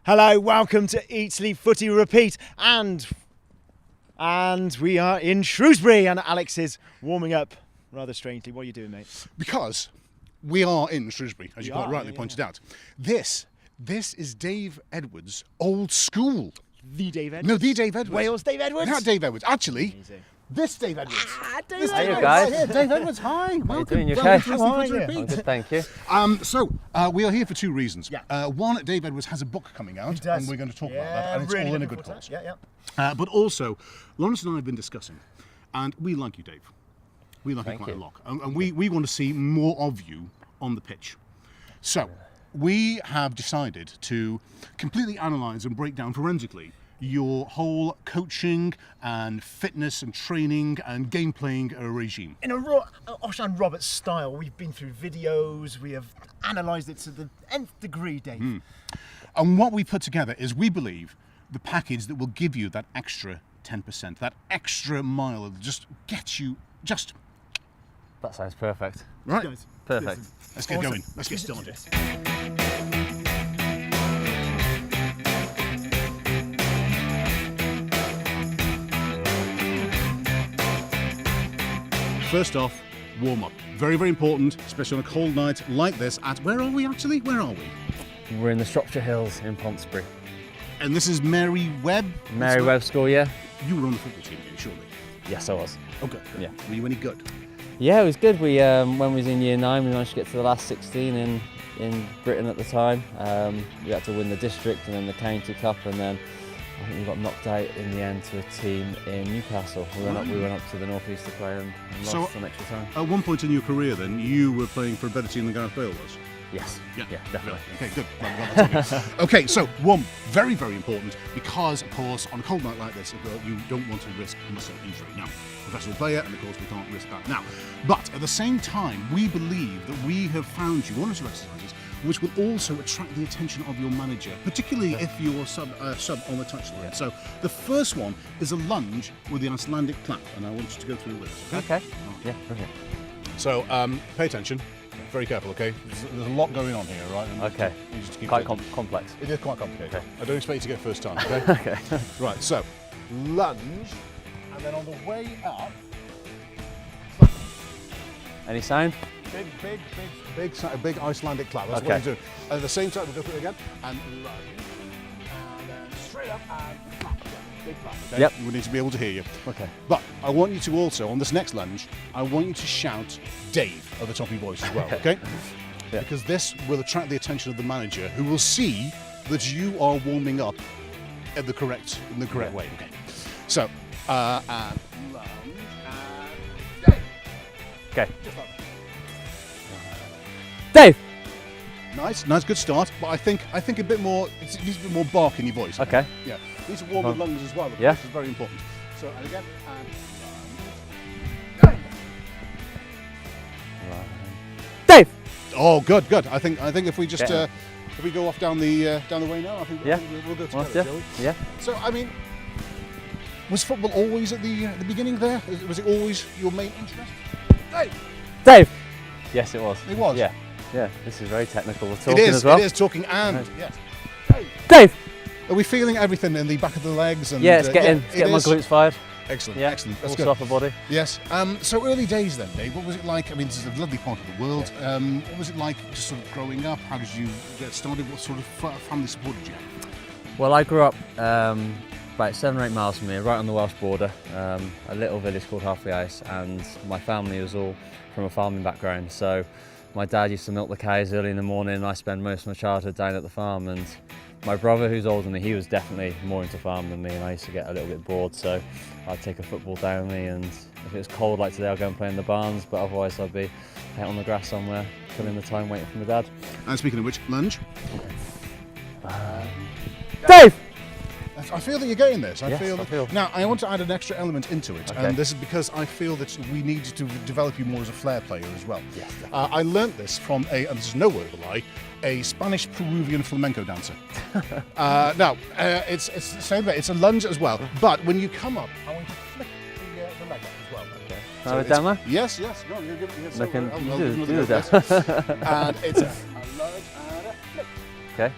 Hello, welcome to Eat, Sleep, Footy, Repeat, and we are in Shrewsbury, and Alex is warming up rather strangely. What are you doing, mate? Because we are in Shrewsbury, as you quite rightly yeah. pointed out. This is Dai Edwards' old school. The Dai Edwards? No, the Dai Edwards. Wales Dai Edwards? Not Dai Edwards. Actually, Amazing. this Dai Edwards. This Hey, Dai you guys. Right here, Dai Edwards, hi. How Welcome. you doing? You Welcome okay? to How are Eat, Sleep, you? Footy, I'm Repeat. good, thank you. We are here for two reasons. Yeah. One, Dai Edwards has a book coming out, He does. and we're going to talk about Yeah, that, and it's really all in a looking good forward cause. to it. Yeah. But also, Lawrence and I have been discussing, and we like you, Dave. We like you Thank quite a you. lot, and we want to see more of you on the pitch. So, we have decided to completely analyse and break down forensically your whole coaching and fitness and training and game playing regime. In a Oshan Roberts style, we've been through videos, we have analysed it to the nth degree, Dave. And what we put together is, we believe, the package that will give you that extra 10%, that extra mile that just gets you just That sounds perfect. right. Guys, Perfect. Let's get Awesome. going. Let's get started. First off, warm up. Very, very important, especially on a cold night like this. Where are we actually? Where are we? We're in the Shropshire Hills in Pontesbury. And this is Mary Webb. Mary Webb School, yeah? You were on the football team, surely. Yes, I was. Okay. Yeah. Were you any good? Yeah, it was good. We when we was in year 9, we managed to get to the last 16 in Britain at the time. We had to win the district and then the county cup, and then I think we got knocked out in the end to a team in Newcastle. We went up to the North East to play and So- lost some extra time. At one point in your career, then, you were playing for a better team than Gareth Bale was. Yes. Yeah. Yeah, definitely. Okay, good. Glad we got that sorted. Okay, so one, very, very important, because, of course, on a cold night like this, you don't want to risk muscle injury. Now, professional player, and of course, we can't risk that now. But at the same time, we believe that we have found you one or two exercises which will also attract the attention of your manager, particularly if you're sub on the touchline. Yeah. So the first one is a lunge with the Icelandic clap, and I want you to go through with us. Okay. Yeah, brilliant. So pay attention. Very careful, okay? There's a lot going on here, right? And Okay. you just keep Quite it. complex. It is quite complicated. Okay. I don't expect you to get first time, okay? Okay. Right, so lunge, and then on the way up, Any sound? big Icelandic clap. That's Okay. what you do. And at the same time, we'll go through it again, and lunge, and then straight up and clap. Yeah, big clap. Okay? Yep. We need to be able to hear you. Okay. But I want you to also, on this next lunge, I want you to shout Dave at the top of your voice as well, okay? Yeah. Because this will attract the attention of the manager, who will see that you are warming up in the correct way. Okay. So, and lunge and Dave. Okay. Just like that. Dave! Nice, good start. But I think a bit more. It needs a bit more bark in your voice. Okay. Yeah. You need to warm the lungs as well. Yeah. This is very important. So, and again, and Dave. Dave! Oh, good. I think if we just Yeah. if we go off down the way now, I think Yeah. we'll go Well, together, yeah. shall we? Yeah. So, I mean, was football always at the beginning there? Was it always your main interest? Dave. Dave! Yes, it was. It was? Yeah. Yeah. This is very technical. We're It talking is. as well. It is talking and Right. yes. Dave. Dave! Are we feeling everything in the back of the legs? And Yeah, it's getting my is. glutes fired. Excellent. Yeah. Excellent. That's Also good. upper body. Yes. So early days then, Dave. What was it like? I mean, this is a lovely part of the world. What was it like just sort of growing up? How did you get started? What sort of family support did you have? Well, I grew up about 7 or 8 miles from here, right on the Welsh border, a little village called Halfway Ice, and my family was all from a farming background. So my dad used to milk the cows early in the morning, and I spent most of my childhood down at the farm. And my brother, who's older than me, he was definitely more into farming than me, and I used to get a little bit bored. So I'd take a football down with me, and if it was cold like today, I'd go and play in the barns. But otherwise, I'd be out on the grass somewhere, killing the time waiting for my dad. And speaking of which, lunge. Dave! I feel that you're getting this. Yes, I feel. Now, I want to add an extra element into it, Okay. and this is because I feel that we need to develop you more as a flair player as well. Yes, I learnt this from and this is no word of a lie, a Spanish-Peruvian flamenco dancer. Now, it's the same way. It's a lunge as well, but when you come up, I want you to flick the leg up as well. Okay. Have a demo? Yes. Go on, give it. Looking, I'll you give do another that. go. And it's a lunge and a flick. Okay.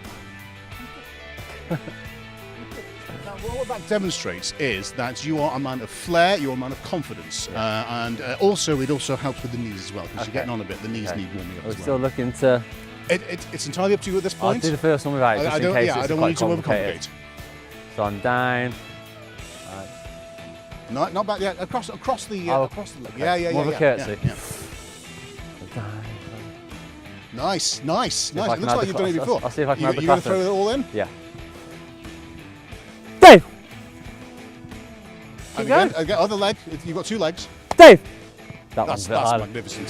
Now, what that demonstrates is that you are a man of flair, you're a man of confidence, and also it also helps with the knees as well, because you're getting on a bit. The knees need warming up We're as well. still looking to... It's entirely up to you at this I'll point. do the first one without it, just in case I don't want you to overcomplicate. So I'm down. No, not back. Yeah, across the across the leg. Okay. More of a curtsy. Yeah. Down. Nice. It looks I can add like the you've done it class. before. I'll see if I can add the You going to class throw it all in? Yeah. Dave! And again, other leg. You've got two legs. Dave! That's magnificent.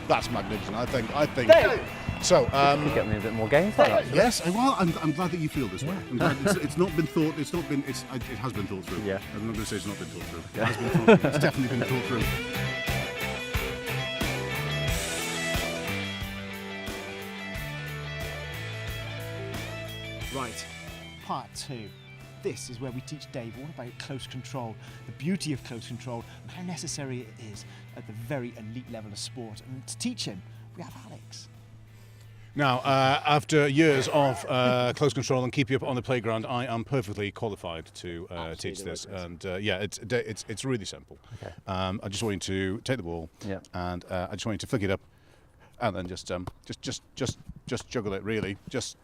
That's magnificent. I think. So, Could get me a bit more games like that. yes. Well, I'm glad that you feel this way. I'm glad it's not been thought. It has been thought through. Yeah. I'm not going to say it's not been thought through. It has been thought through. It's definitely been thought through. Right, part 2. This is where we teach Dave all about close control, the beauty of close control, and how necessary it is at the very elite level of sport. And to teach him, we have Alex. Now, after years of close control and keeping up on the playground, I am perfectly qualified to teach this. And it's really simple. Okay. I just want you to take the ball, and I just want you to flick it up, and then just juggle it. Really, just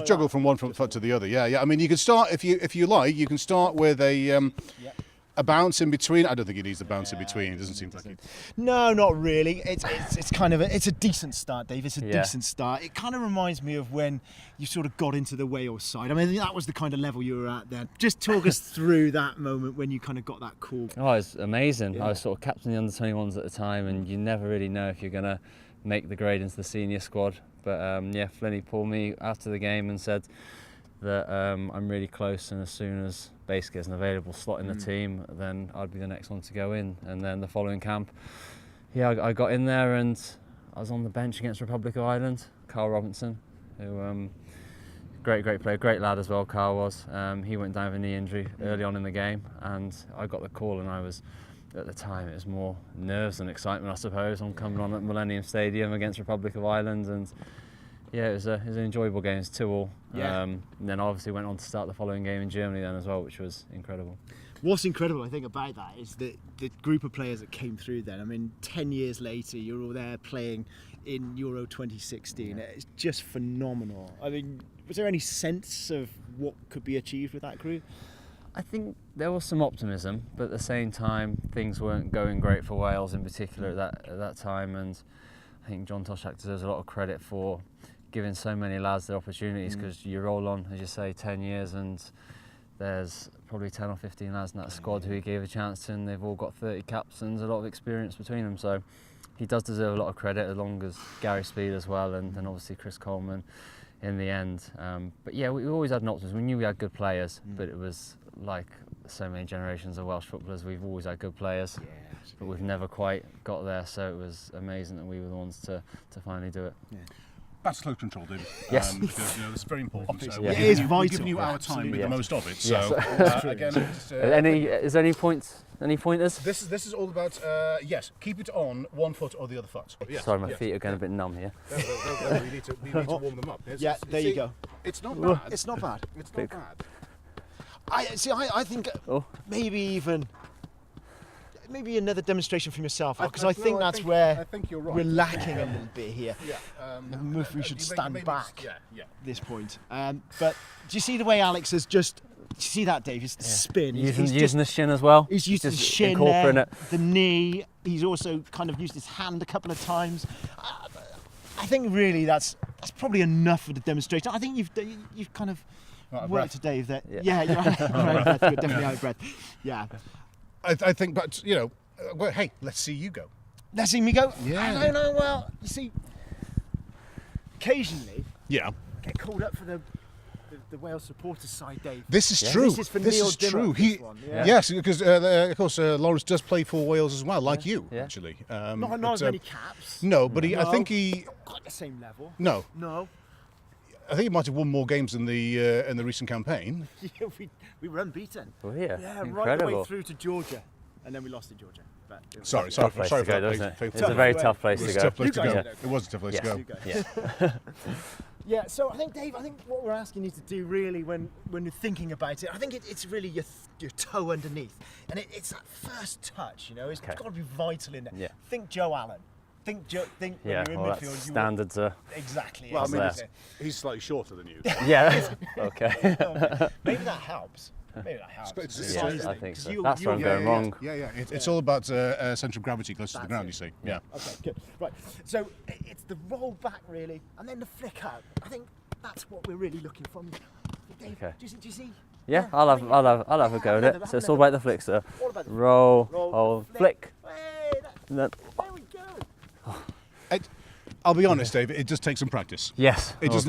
juggle from one foot to the other. Yeah. I mean, you can start if you like. You can start with a bounce in between. I don't think it needs a bounce in between. It doesn't seem like it. No, not really. It's kind of it's a decent start, Dave. It's a decent start. It kind of reminds me of when you sort of got into the Wales side. I mean, that was the kind of level you were at then. Just talk us through that moment when you kind of got that call. Oh, it was amazing. Yeah. I was sort of captain of the under-21s at the time, and you never really know if you're going to make the grade into the senior squad. But Flinny pulled me after the game and said that I'm really close, and as soon as Base gets an available slot in the team, then I'd be the next one to go in. And then the following camp, I got in there, and I was on the bench against Republic of Ireland, Carl Robinson, who great player, great lad as well, Carl was. He went down with a knee injury early on in the game, and I got the call, and I was, at the time, it was more nerves than excitement, I suppose. I'm coming on at Millennium Stadium against Republic of Ireland, and it was an enjoyable game. It's 2-2. And then obviously went on to start the following game in Germany then as well, which was incredible. What's incredible, I think, about that is the group of players that came through then. I mean, 10 years later, you're all there playing in Euro 2016. It's just phenomenal. I mean, was there any sense of what could be achieved with that group? I think there was some optimism, but at the same time, things weren't going great for Wales in particular at that time. And I think John Toshack deserves a lot of credit for giving so many lads their opportunities, because you roll on, as you say, 10 years, and there's probably 10 or 15 lads in that squad who he gave a chance to, and they've all got 30 caps and a lot of experience between them. So he does deserve a lot of credit, along as Gary Speed as well, and obviously Chris Coleman in the end. But yeah, we always had an optimism. We knew we had good players, but it was like so many generations of Welsh footballers, we've always had good players, but we've never quite got there. So it was amazing that we were the ones to finally do it. Yeah. That's close control, David. Yes. Because it's very important. So it is vital. We're giving you our time with the most of it. So again, is there any points? Any pointers? This is all about yes. Keep it on one foot or the other foot. Yes, Sorry, my feet are getting a bit numb here. We need to warm them up. There you go. It's not bad. It's not bad. It's not bad. I think maybe another demonstration from yourself, because I think that's where you're right. we're lacking a little bit here. Yeah. We should stand back at this point. But do you see the way Alex has just? Do you see that, Dave? His spin. He's using the shin as well. He's used his shin there, the knee. He's also kind of used his hand a couple of times. I think really that's probably enough for the demonstration. I think you've kind of worked to Dave there. Yeah, you're out of breath. You're definitely out of breath. Yeah. I think, but well, hey, let's see you go. Let's see me go. Yeah. I don't know. Well, you see, occasionally, get called up for the Wales supporters side, Dave. This is true. This is for Neil Dimmock, He, yes, because of course Lawrence does play for Wales as well, like you actually. Not as many caps. No, but I think he not quite the same level. No. I think you might have won more games in the recent campaign. Yeah, we were unbeaten. Oh, yeah. Yeah, right the Incredible. way through to Georgia, and then we lost to Georgia. But it was Sorry Tough place for to go, that. doesn't it? Faith- It's a very tough place It was to a go. tough place to go. Yeah. It was a tough place to go. You go. Yeah. Yeah, so I think, Dave, what we're asking you to do really when you're thinking about it, I think it's really your toe underneath. And it's that first touch, you know, it's got to be vital in there. Yeah. Think Joe Allen. Think when Yeah, you're in well, midfield. that's standards are... Exactly. Well, I mean, exactly. he's slightly shorter than you. Yeah, okay. Maybe that helps. Maybe that helps. It's Yeah, sizing. I think so. You- That's you- where I'm yeah, going wrong. Yeah. It's all about central gravity close to the That's ground. it. You see. Yeah. Okay, good. Right. So it's the roll back really, and then the flick out. I think that's what we're really looking for. Dave, Okay. do you see? Yeah, I'll have a go at it. So it's all about the flick, sir. All about the Roll, roll, hold, flick. Hey, And then- there we go. I'll be honest, Dave. It just takes some practice. Yes. It's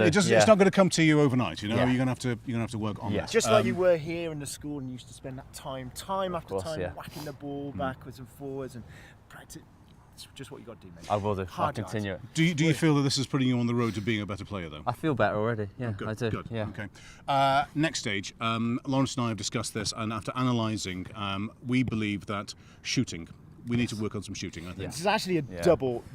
not going to come to you overnight. You know, Yeah. you're going to have to work on Yeah. it. Just like you were here in the school and used to spend that time after course, time yeah. whacking the ball backwards and forwards and practice. It's just what you got to do, mate. I will do. I'll Hard yards. continue it. Do you feel that this is putting you on the road to being a better player, though? I feel better already. Yeah, Good, I do. good. Yeah. Okay. Next stage. Lawrence and I have discussed this, and after analysing, we believe that shooting. We need to work on some shooting, I think. This is actually a Yeah.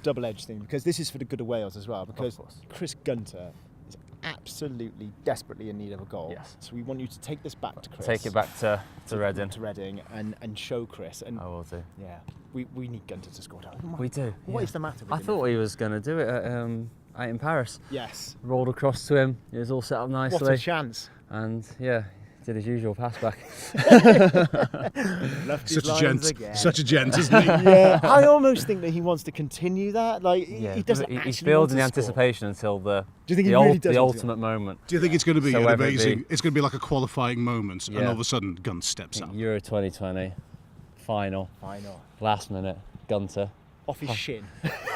double-edged thing because this is for the good of Wales as well. Because course. Chris Gunter is absolutely desperately in need of a goal. Yes. So we want you to take this back to Chris. Take it back to Reading. to Reading and show Chris. And I will do. yeah, we need Gunter to score. We do. What yeah. is the matter with I him? thought he was going to do it out in Paris. Yes. Rolled across to him. It was all set up nicely. What a chance. And yeah, did his usual pass back. Left Such his a lines gent. again. Such a gent, isn't he? Yeah, I almost think that he wants to continue that. Like Yeah, he doesn't. he's actually building the want to score. anticipation until the Do you think he really does the want to? ultimate moment. Do you think it's going to be So an whether it amazing? be- It's going to be like a qualifying moment, and Yeah. all of a sudden, Gun steps up. Euro 2020 final, Final. last minute, Gunter, Off his shin.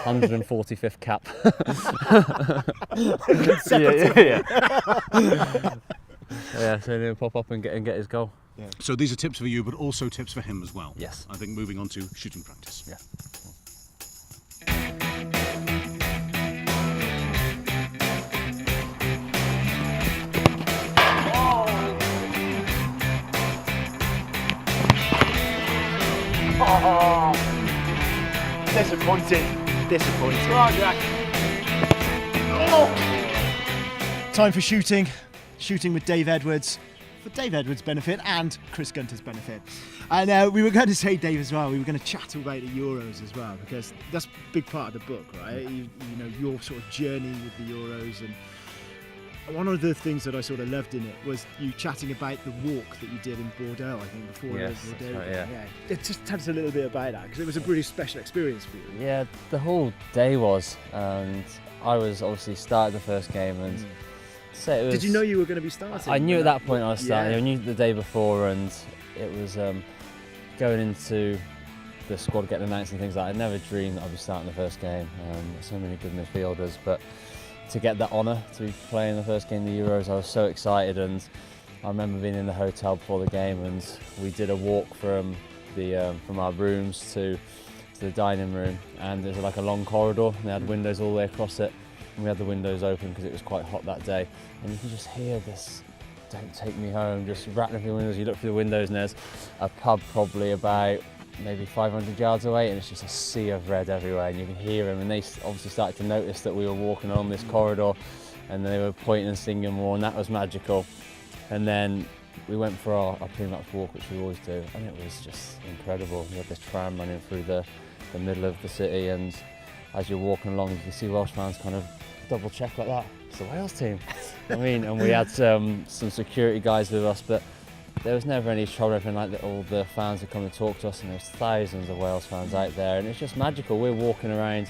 145th cap. Yeah, so he'll pop up and get his goal. So these are tips for you, but also tips for him as well. Yes. I think moving on to shooting practice. Yeah. Disappointing. Time for shooting. Shooting with Dave Edwards. For Dave Edwards' benefit and Chris Gunter's benefit. And we were going to say, Dave, as well, we were going to chat about the Euros as well, because that's a big part of the book, right? You know, your sort of journey with the Euros. And one of the things that I sort of loved in it was you chatting about the walk that you did in Bordeaux, I think, before Yes, the Bordeaux. that's right, yeah. Just tell us a little bit about that, because it was a really special experience for you. Yeah, the whole day was, and I was obviously started the first game, and so it was. Did you know you were going to be starting? I knew at that point I was starting. Yeah. I knew the day before, and it was going into the squad getting announced and things like that. I never dreamed that I'd be starting the first game. So many good midfielders, but to get that honour to be playing the first game of the Euros, I was so excited. And I remember being in the hotel before the game, and we did a walk from our rooms to the dining room, and there's like a long corridor, and they had windows all the way across it, and we had the windows open because it was quite hot that day, and you can just hear this "Don't take me home" just rattling through the windows. You look through the windows and there's a pub probably about maybe 500 yards away, and it's just a sea of red everywhere, and you can hear them, and they obviously started to notice that we were walking along this corridor, and they were pointing and singing more, and that was magical. And then we went for our pre-match walk, which we always do, and it was just incredible. We had this tram running through the middle of the city, and as you're walking along, you can see Welsh fans kind of double check like that. It's the Wales team. I mean, and we had some security guys with us, but there was never any trouble or anything like that. All the fans would come and talk to us, and there's thousands of Wales fans out there, and it's just magical. We're walking around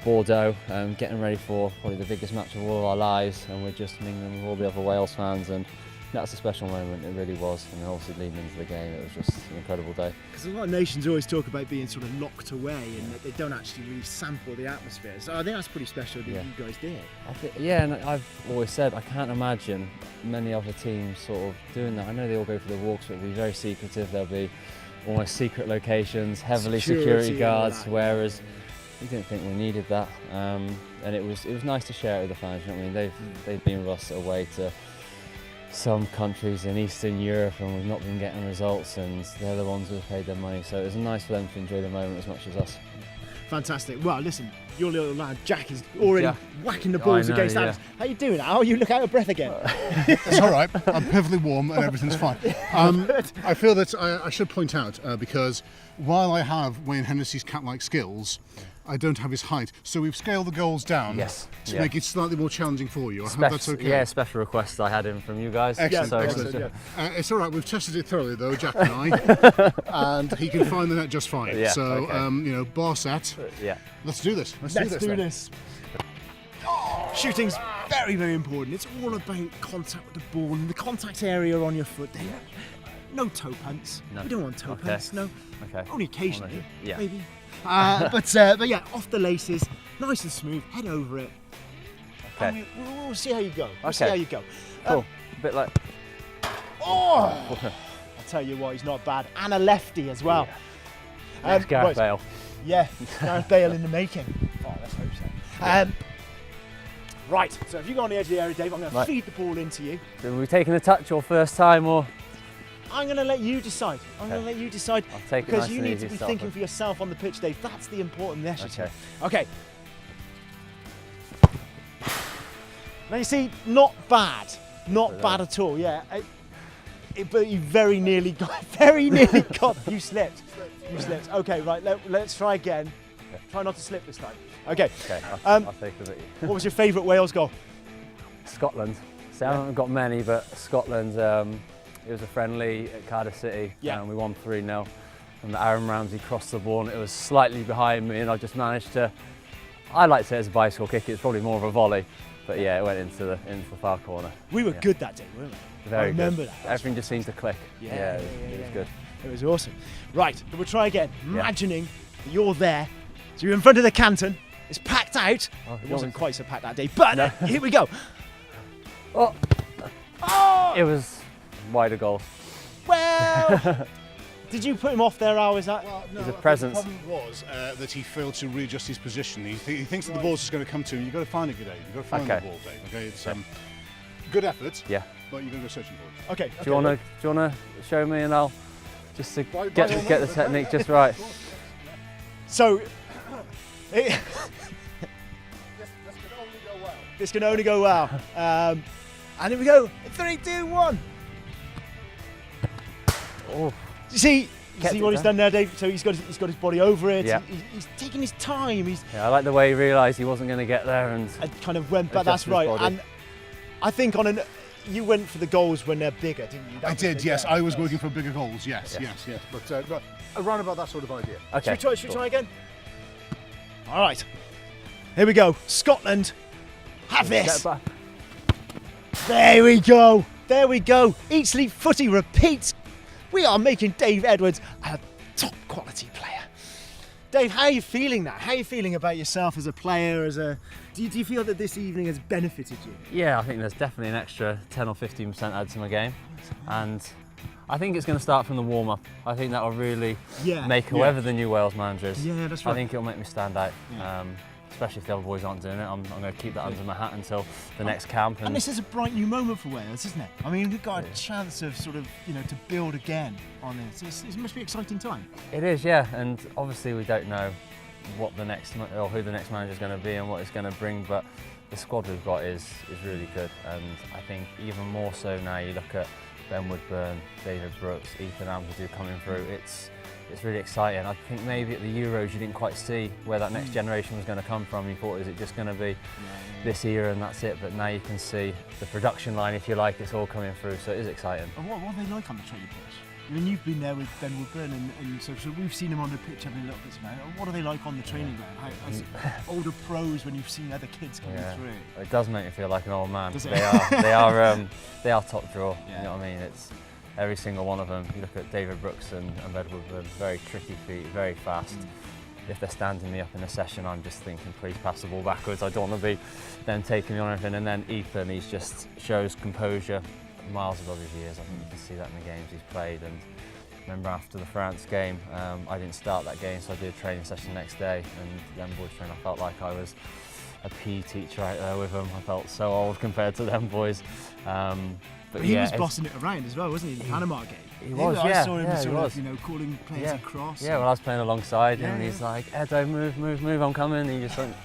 Bordeaux, getting ready for probably the biggest match of all of our lives, and we're just mingling with all the other Wales fans, and that's a special moment. It really was, and obviously leading into the game, it was just an incredible day. Because a lot of nations always talk about being sort of locked away and that they don't actually really sample the atmosphere. So I think that's pretty special that Yeah. you guys did. Yeah, and I've always said I can't imagine many other teams sort of doing that. I know they all go for the walks, but it'll be very secretive. There'll be almost secret locations, heavily security Security and all guards, that, whereas we didn't think we needed that, and it was nice to share it with the fans. You know what I mean? They've been with us away to some countries in Eastern Europe, and we've not been getting results, and they're the ones who've paid their money. So it was nice for them to enjoy the moment as much as us. Fantastic. Well, listen, your little lad Jack is already whacking the balls against Alex. How you doing, Al? You look out of breath again. It's all right. I'm perfectly warm and everything's fine. I feel that I should point out, because while I have Wayne Hennessy's cat-like skills, I don't have his height. So we've scaled the goals down to make it slightly more challenging for you. I hope that's okay. Yeah, special requests I had in from you guys. Excellent. So Excellent. It's all right. We've tested it thoroughly, though, Jack and I, and he can find the net just fine. Yeah, so, okay. you know, bar set. Yeah. Let's do this. Let's do this. Shooting's very, very important. It's all about contact with the ball and the contact area on your foot. No toe punts. No. We don't want toe punts. No. Okay. Only occasionally. Yeah. Maybe. But yeah, off the laces, nice and smooth. Head over it. Okay. We'll see how you go. We'll see how you go. Cool. A bit like. Oh! I'll tell you what, he's not bad. And a lefty as well. That's Gareth Bale. Yeah, Gareth Bale in the making. Oh, let's hope so. Right, so if you go on the edge of the area, Dave, I'm going to feed the ball into you. So are we taking a touch or first time or? I'm going to let you decide. I'm going to let you decide. I'll take it because nice you and need easy to be start thinking with. for yourself on the pitch, Dave. That's the important initiative. Okay. Okay. Now you see, not bad. Not bad at all, yeah. But you very nearly got, you slipped. You slipped. Okay, right, let's try again. Okay. Try not to slip this time. Okay. Okay, I'll take a bit. What was your favourite Wales goal? Scotland. So I haven't got many, but Scotland, it was a friendly at Cardiff City, and we won 3-0. And Aaron Ramsey crossed the ball, and it was slightly behind me, and I just managed to, I like to say it's a bicycle kick, it's probably more of a volley, but yeah, it went into the far corner. We were good that day, weren't we? Very I remember good. That. Everything just seemed to click. It was good. It was awesome. Right, we'll try again. Imagining that you're there, so you're in front of the canton, it's packed out. It wasn't quite so packed that day, but here we go. It was wider goal. Well, did you put him off there, Al? Is that? Well, no, a presence. The problem was that he failed to readjust his position. He thinks that the ball's just going to come to him. You've got to find it, Dave. You've got to find the ball, Dave. Okay, it's good effort. Yeah. But you're going to go searching for it. Okay. Do you want to show me, and I'll just to get the technique just right. So, This can only go well. This can only go well. And here we go. 3, 2, 1. Oh. You see what he's done there, Dave? So he's got his body over it. Yeah. He's taking his time. I like the way he realised he wasn't going to get there and kind of went, but that's right. And I think you went for the goals when they're bigger, didn't you? I did, yes. I was working for bigger goals, yes. But around about that sort of idea. Okay. Should we try again? All right. Here we go. Scotland. Have this. There we go. There we go. Eat, Sleep, Footy, Repeat. We are making Dave Edwards a top quality player. Dave, how are you feeling now? How are you feeling about yourself as a player? Do you feel that this evening has benefited you? Yeah, I think there's definitely an extra 10 or 15% added to my game, and I think it's going to start from the warm-up. I think that will really make whoever the new Wales manager is. Yeah, that's right. I think it'll make me stand out. Especially if the other boys aren't doing it. I'm going to keep that under my hat until the next camp. And this is a bright new moment for Wales, isn't it? I mean, we've got a chance of sort of, to build again on this. It must be an exciting time. It is, yeah. And obviously we don't know what the next or who the next manager is going to be and what it's going to bring, but the squad we've got is really good. And I think even more so now you look at Ben Woodburn, David Brooks, Ethan Ampadu coming through. It's really exciting. I think maybe at the Euros you didn't quite see where that next generation was going to come from. You thought, is it just going to be this era and that's it? But now you can see the production line, if you like, it's all coming through, so it is exciting. And what are they like on the training pitch? I mean, you've been there with Ben Woodburn, and so we've seen him on the pitch having a little bit about it. What are they like on the training ground? As older pros, when you've seen other kids coming through? It does make me feel like an old man. Does it? They are top draw. You know what I mean? It's every single one of them. You look at David Brooks and Ben Woodburn, very tricky feet, very fast. If they're standing me up in a session, I'm just thinking, please pass the ball backwards. I don't want to be them taking me on everything. And then Ethan, he just shows composure miles above his years. I think you can see that in the games he's played, and remember after the France game, I didn't start that game, so I did a training session the next day, and them boys trained. I felt like I was a PE teacher out there with them. I felt so old compared to them boys. But he was bossing it around as well, wasn't he? In the Panama game. He was, yeah. I saw him yeah, sort of, you know, calling players across. Yeah, well, I was playing alongside him, and he's like, Edo, move, I'm coming. And he just went,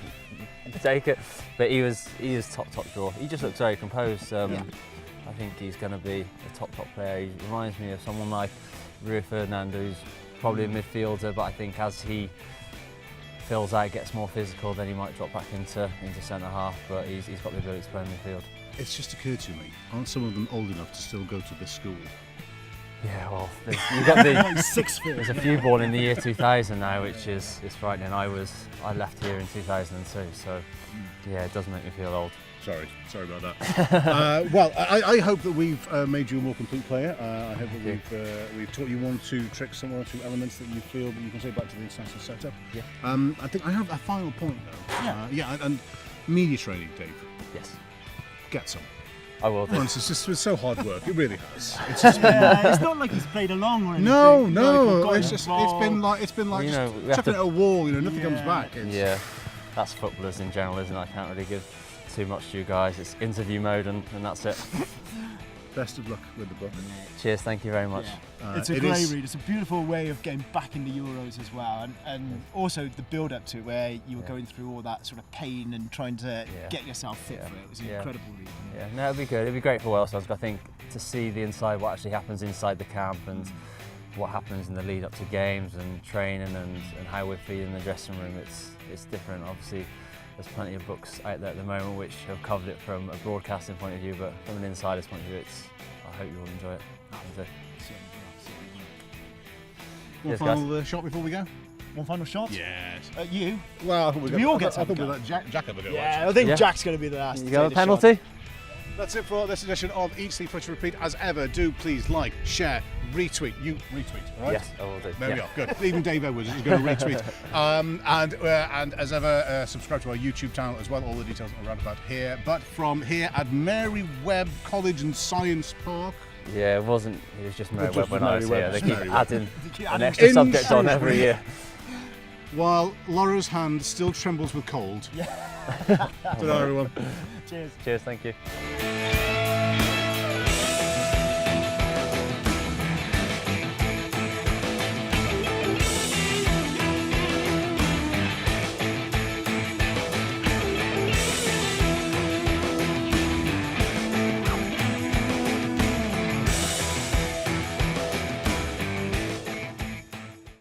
take it. But he was top draw. He just looked very composed. I think he's going to be a top player. He reminds me of someone like Rio Ferdinand, who's probably a midfielder, but I think as he fills out, gets more physical, then he might drop back into centre half. But he's got the ability to play in midfield. It's just occurred to me, aren't some of them old enough to still go to this school? Yeah, well, you've got there's a few born in the year 2000 now, which is frightening. I left here in 2002, so yeah, it does make me feel old. Sorry about that. Well, I hope that we've made you a more complete player. I hope that we've taught you one or two tricks, some one or two elements that you feel that you can take back to the international setup. Yeah. I think I have a final point though. And media training, Dave. Yes. Get some. I will do. It's so hard work. It really has. It's just it's not like he's played along or anything. No. It's been like you know, just chucking at a wall. You know, nothing comes back. Yeah, that's footballers in general, isn't it? I can't really give too much to you guys. It's interview mode, and that's it. Best of luck with the book. Cheers, thank you very much. Yeah. It's a great read. It's a beautiful way of getting back in the Euros as well, and also the build-up to it, where you were going through all that sort of pain and trying to get yourself fit for it. It was an incredible read. Yeah, no, it'd be good. It'd be great for Welsh. I think to see the inside, what actually happens inside the camp, and what happens in the lead up to games and training, and how we're feeling in the dressing room. It's different, obviously. There's plenty of books out there at the moment which have covered it from a broadcasting point of view, but from an insider's point of view, I hope you will enjoy it. One final shot before we go? One final shot? Yes. You? Well, we all get to I think we'll let Jack have a go. Yeah, I think Jack's going to be the last. You got a penalty? That's it for this edition of Eat, Sleep, Footy, Repeat. As ever, do please like, share, retweet. You retweet, all right? Yes, I will do. There we are. Good. Even Dave Edwards is going to retweet. And as ever, subscribe to our YouTube channel as well. All the details are around about here. But from here at Mary Webb College and Science Park. Yeah, it was just Mary Webb when I was here. They keep adding an extra subject on every year. While Laura's hand still trembles with cold. Yeah. Ta-ra, everyone. Cheers. Cheers, thank you.